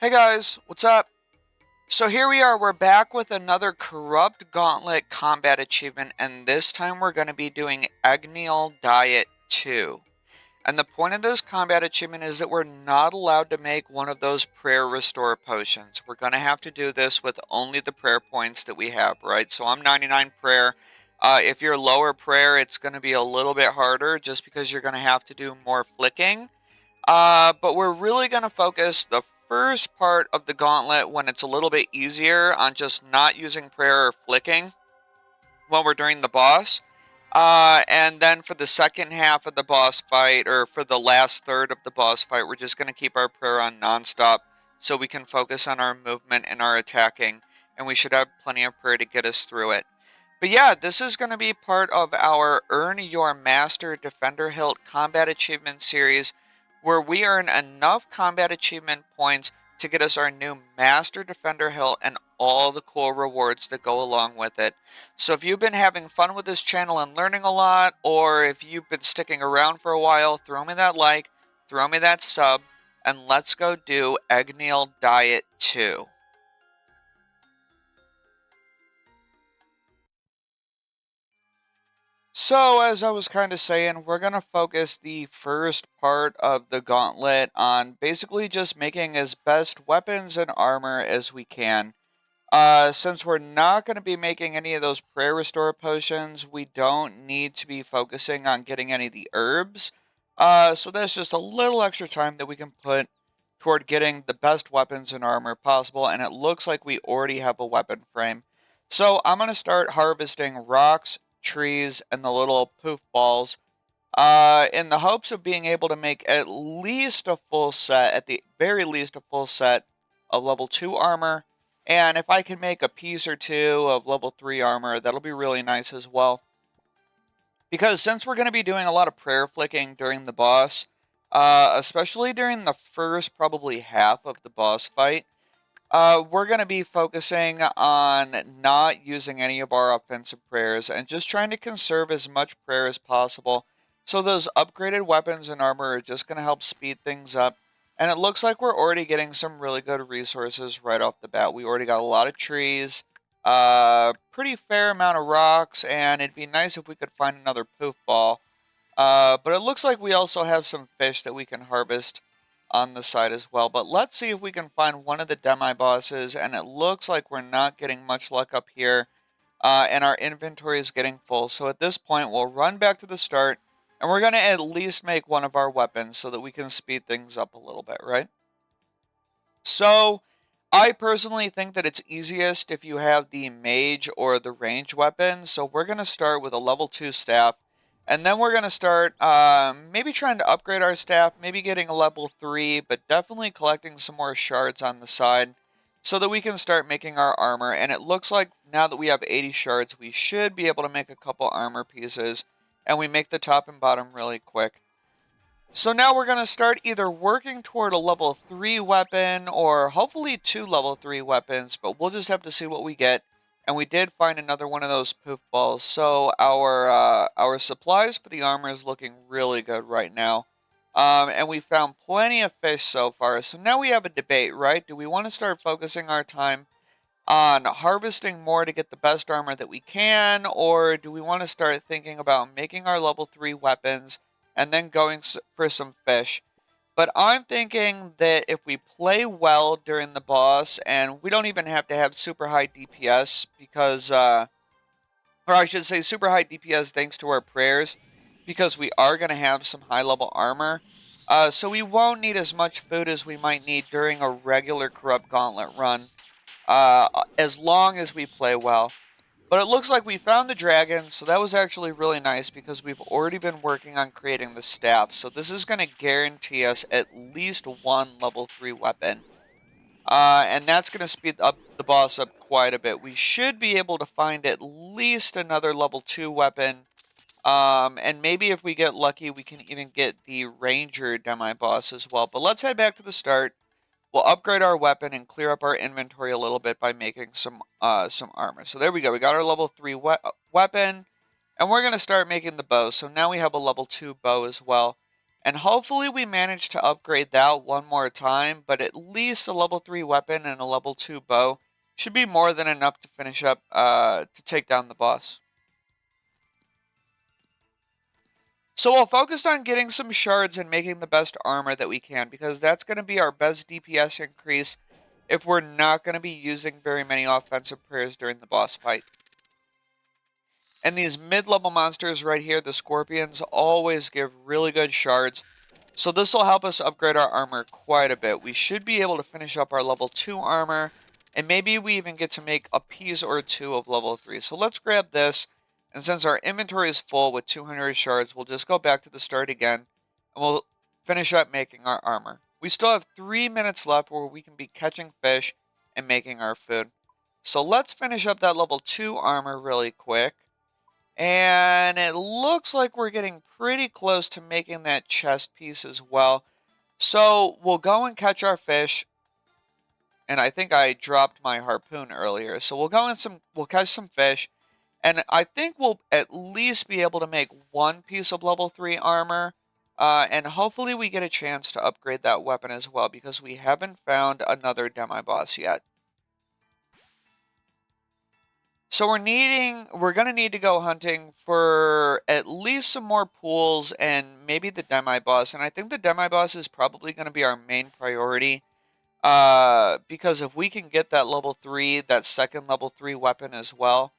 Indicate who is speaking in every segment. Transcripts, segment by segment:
Speaker 1: Hey guys, what's up? So here we are, we're back with another Corrupt Gauntlet combat achievement, and this time we're going to be doing Egniol Diet 2. And the point of this combat achievement is that we're not allowed to make one of those prayer restore potions. We're going to have to do this with only the prayer points that we have, right? So I'm 99 prayer. If you're lower prayer, it's going to be a little bit harder just because you're going to have to do more flicking. But we're really going to focus the first part of the gauntlet when it's a little bit easier on just not using prayer or flicking when we're doing the boss. And then for the second half of the boss fight, or for the last third of the boss fight, we're just going to keep our prayer on nonstop so we can focus on our movement and our attacking, and we should have plenty of prayer to get us through it. But yeah, this is going to be part of our Earn Your Master Defender Hilt combat achievement series, where we earn enough combat achievement points to get us our new Master Defender Hilt and all the cool rewards that go along with it. So if you've been having fun with this channel and learning a lot, or if you've been sticking around for a while, throw me that like, throw me that sub, and let's go do Egniol Diet 2. So, as I was kind of saying, we're going to focus the first part of the gauntlet on basically just making as best weapons and armor as we can. Since we're not going to be making any of those prayer restore potions, we don't need to be focusing on getting any of the herbs. So that's just a little extra time that we can put toward getting the best weapons and armor possible, and it looks like we already have a weapon frame. So I'm going to start harvesting rocks, trees, and the little poof balls, in the hopes of being able to make at least a full set, at the very least a full set of level 2 armor. And if I can make a piece or two of level 3 armor, that'll be really nice as well. Because since we're going to be doing a lot of prayer flicking during the boss, especially during the first probably half of the boss fight, we're going to be focusing on not using any of our offensive prayers and just trying to conserve as much prayer as possible. So those upgraded weapons and armor are just going to help speed things up. And it looks like we're already getting some really good resources right off the bat. We already got a lot of trees, pretty fair amount of rocks, and it'd be nice if we could find another poof ball. But it looks like we also have some fish that we can harvest on the side as well. But let's see if we can find one of the demi-bosses, and it looks like we're not getting much luck up here, and our inventory is getting full. So at this point, we'll run back to the start, and we're going to at least make one of our weapons so that we can speed things up a little bit, right? So, I personally think that it's easiest if you have the mage or the range weapon. So we're going to start with a level 2 staff. And then we're going to start maybe trying to upgrade our staff, maybe getting a level 3, but definitely collecting some more shards on the side so that we can start making our armor. And it looks like now that we have 80 shards, we should be able to make a couple armor pieces. And we make the top and bottom really quick. So now we're going to start either working toward a level 3 weapon or hopefully 2 level 3 weapons, but we'll just have to see what we get. And we did find another one of those poof balls, so our supplies for the armor is looking really good right now. And we found plenty of fish so far, so now we have a debate, right? Do we want to start focusing our time on harvesting more to get the best armor that we can, or do we want to start thinking about making our level 3 weapons and then going for some fish? But I'm thinking that if we play well during the boss, and we don't even have to have super high DPS because, or I should say super high DPS thanks to our prayers, because we are going to have some high level armor. So we won't need as much food as we might need during a regular Corrupt Gauntlet run, as long as we play well. But it looks like we found the dragon, so that was actually really nice because we've already been working on creating the staff. So this is going to guarantee us at least one level 3 weapon. And that's going to speed up the boss up quite a bit. We should be able to find at least another level 2 weapon. And maybe if we get lucky, we can even get the ranger demi-boss as well. But let's head back to the start. We'll upgrade our weapon and clear up our inventory a little bit by making some armor. So there we go. We got our level 3 weapon, and we're going to start making the bow. So now we have a level 2 bow as well. And hopefully we manage to upgrade that one more time, but at least a level 3 weapon and a level 2 bow should be more than enough to finish up, to take down the boss. So we'll focus on getting some shards and making the best armor that we can, because that's going to be our best DPS increase if we're not going to be using very many offensive prayers during the boss fight. And these mid-level monsters right here, the scorpions, always give really good shards. So this will help us upgrade our armor quite a bit. We should be able to finish up our level 2 armor, and maybe we even get to make a piece or two of level 3. So let's grab this, and since our inventory is full with 200 shards, we'll just go back to the start again, and we'll finish up making our armor. We still have 3 minutes left where we can be catching fish and making our food. So let's finish up that level 2 armor really quick. And it looks like we're getting pretty close to making that chest piece as well. So we'll go and catch our fish. And I think I dropped my harpoon earlier. So we'll catch some fish. And I think we'll at least be able to make one piece of level 3 armor. And hopefully we get a chance to upgrade that weapon as well, because we haven't found another demi-boss yet. So we're gonna need to go hunting for at least some more pools and maybe the demi-boss. And I think the demi-boss is probably gonna be our main priority. Because if we can get that level 3, that second level 3 weapon as well,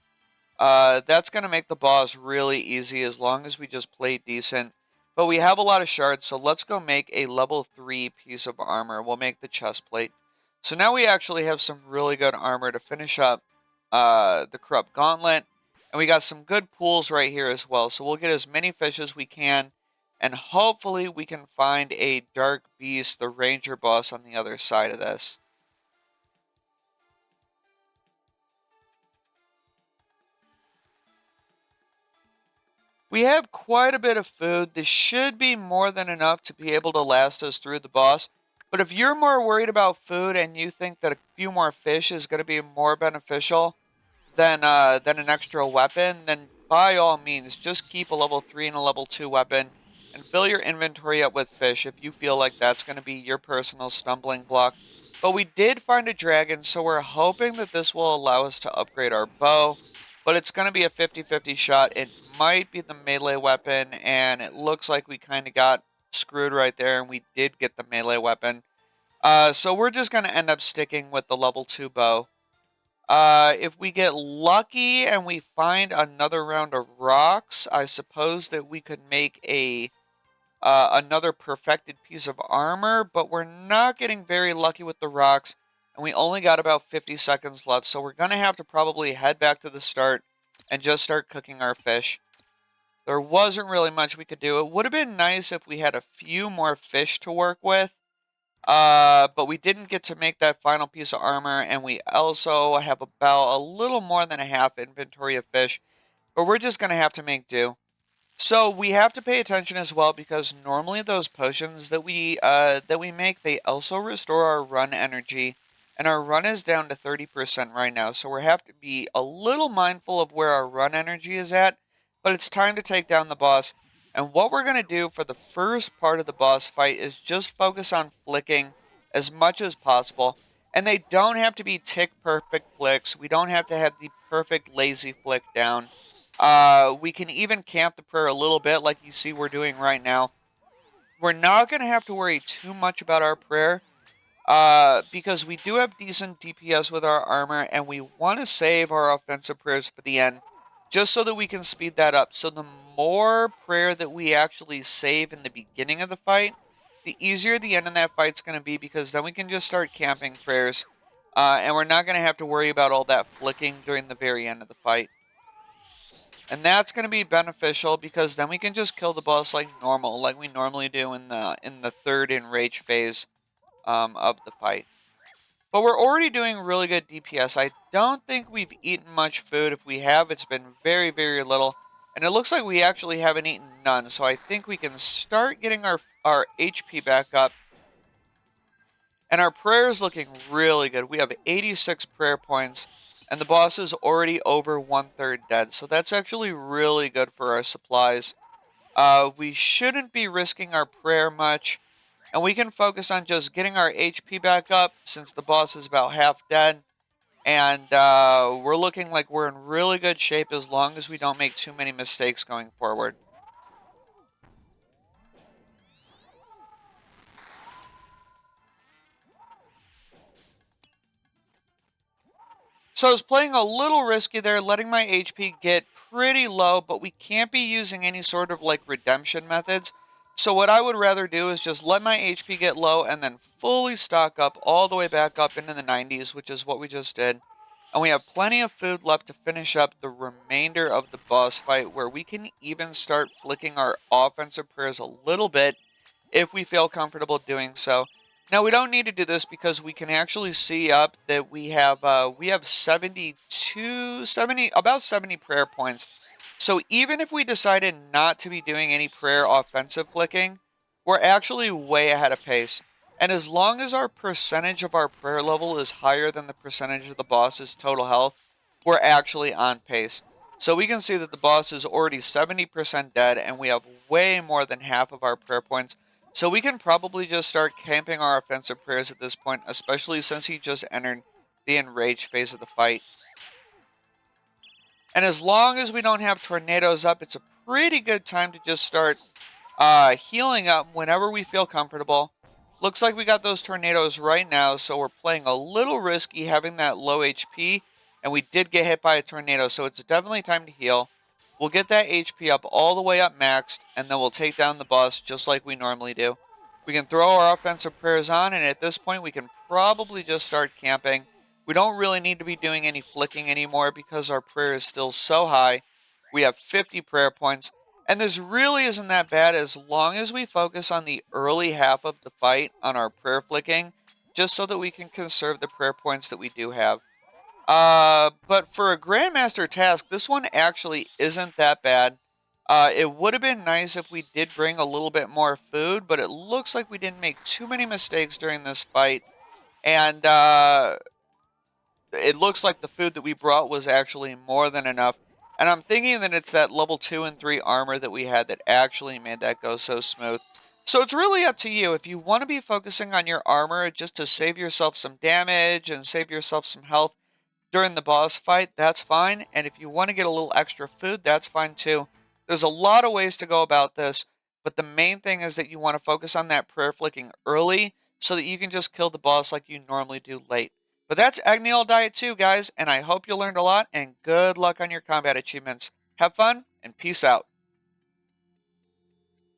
Speaker 1: that's going to make the boss really easy as long as we just play decent. But we have a lot of shards, so let's go make a level 3 piece of armor. We'll make the chest plate. So now we actually have some really good armor to finish up the corrupt gauntlet. And we got some good pools right here as well. So we'll get as many fish as we can. And hopefully we can find a dark beast, the ranger boss, on the other side of this. We have quite a bit of food. This should be more than enough to be able to last us through the boss. But if you're more worried about food and you think that a few more fish is going to be more beneficial than an extra weapon, then by all means, just keep a level 3 and a level 2 weapon and fill your inventory up with fish if you feel like that's going to be your personal stumbling block. But we did find a dragon, so we're hoping that this will allow us to upgrade our bow. But it's going to be a 50-50 shot. It might be the melee weapon, and it looks like we kind of got screwed right there, and we did get the melee weapon. So we're just going to end up sticking with the level 2 bow. If we get lucky and we find another round of rocks, I suppose that we could make another perfected piece of armor, but we're not getting very lucky with the rocks, and we only got about 50 seconds left, so we're gonna have to probably head back to the start and just start cooking our fish. There wasn't really much we could do. It would have been nice if we had a few more fish to work with. But we didn't get to make that final piece of armor, and we also have about a little more than a half inventory of fish, but we're just going to have to make do. So we have to pay attention as well, because normally those potions that we make, they also restore our run energy, and our run is down to 30% right now, so we have to be a little mindful of where our run energy is at, but it's time to take down the boss. And what we're going to do for the first part of the boss fight is just focus on flicking as much as possible. And they don't have to be tick perfect flicks. We don't have to have the perfect lazy flick down. We can even camp the prayer a little bit like you see we're doing right now. We're not going to have to worry too much about our prayer, because we do have decent DPS with our armor, and we want to save our offensive prayers for the end, just so that we can speed that up. So the more prayer that we actually save in the beginning of the fight, the easier the end of that fight's going to be, because then we can just start camping prayers, and we're not going to have to worry about all that flicking during the very end of the fight. And that's going to be beneficial, because then we can just kill the boss like normal, like we normally do in the third enrage phase of the fight. But we're already doing really good DPS. I don't think we've eaten much food. If we have, it's been very, very little. And it looks like we actually haven't eaten none. So I think we can start getting our HP back up. And our prayer is looking really good. We have 86 prayer points. And the boss is already over 1/3 dead. So that's actually really good for our supplies. We shouldn't be risking our prayer much, and we can focus on just getting our HP back up since the boss is about half dead. And we're looking like we're in really good shape as long as we don't make too many mistakes going forward. So I was playing a little risky there, letting my HP get pretty low, but we can't be using any sort of like redemption methods. So what I would rather do is just let my HP get low and then fully stock up all the way back up into the 90s, which is what we just did. And we have plenty of food left to finish up the remainder of the boss fight, where we can even start flicking our offensive prayers a little bit if we feel comfortable doing so. Now we don't need to do this because we can actually see up that we have 70 prayer points. So even if we decided not to be doing any prayer offensive flicking, we're actually way ahead of pace. And as long as our percentage of our prayer level is higher than the percentage of the boss's total health, we're actually on pace. So we can see that the boss is already 70% dead and we have way more than half of our prayer points, so we can probably just start camping our offensive prayers at this point, especially since he just entered the enraged phase of the fight. And as long as we don't have tornadoes up, it's a pretty good time to just start healing up whenever we feel comfortable. Looks like we got those tornadoes right now, so we're playing a little risky having that low HP, and we did get hit by a tornado, so it's definitely time to heal. We'll get that HP up all the way up maxed, and then we'll take down the boss just like we normally do. We can throw our offensive prayers on, and at this point we can probably just start camping. We don't really need to be doing any flicking anymore because our prayer is still so high. We have 50 prayer points, and this really isn't that bad as long as we focus on the early half of the fight on our prayer flicking, just so that we can conserve the prayer points that we do have. But for a Grandmaster task, this one actually isn't that bad. It would have been nice if we did bring a little bit more food, but it looks like we didn't make too many mistakes during this fight. And it looks like the food that we brought was actually more than enough. And I'm thinking that it's that level 2 and 3 armor that we had that actually made that go so smooth. So it's really up to you. If you want to be focusing on your armor just to save yourself some damage and save yourself some health during the boss fight, that's fine. And if you want to get a little extra food, that's fine too. There's a lot of ways to go about this, but the main thing is that you want to focus on that prayer flicking early so that you can just kill the boss like you normally do late. But that's Egniol Diet 2, guys, and I hope you learned a lot, and good luck on your combat achievements. Have fun, and peace out.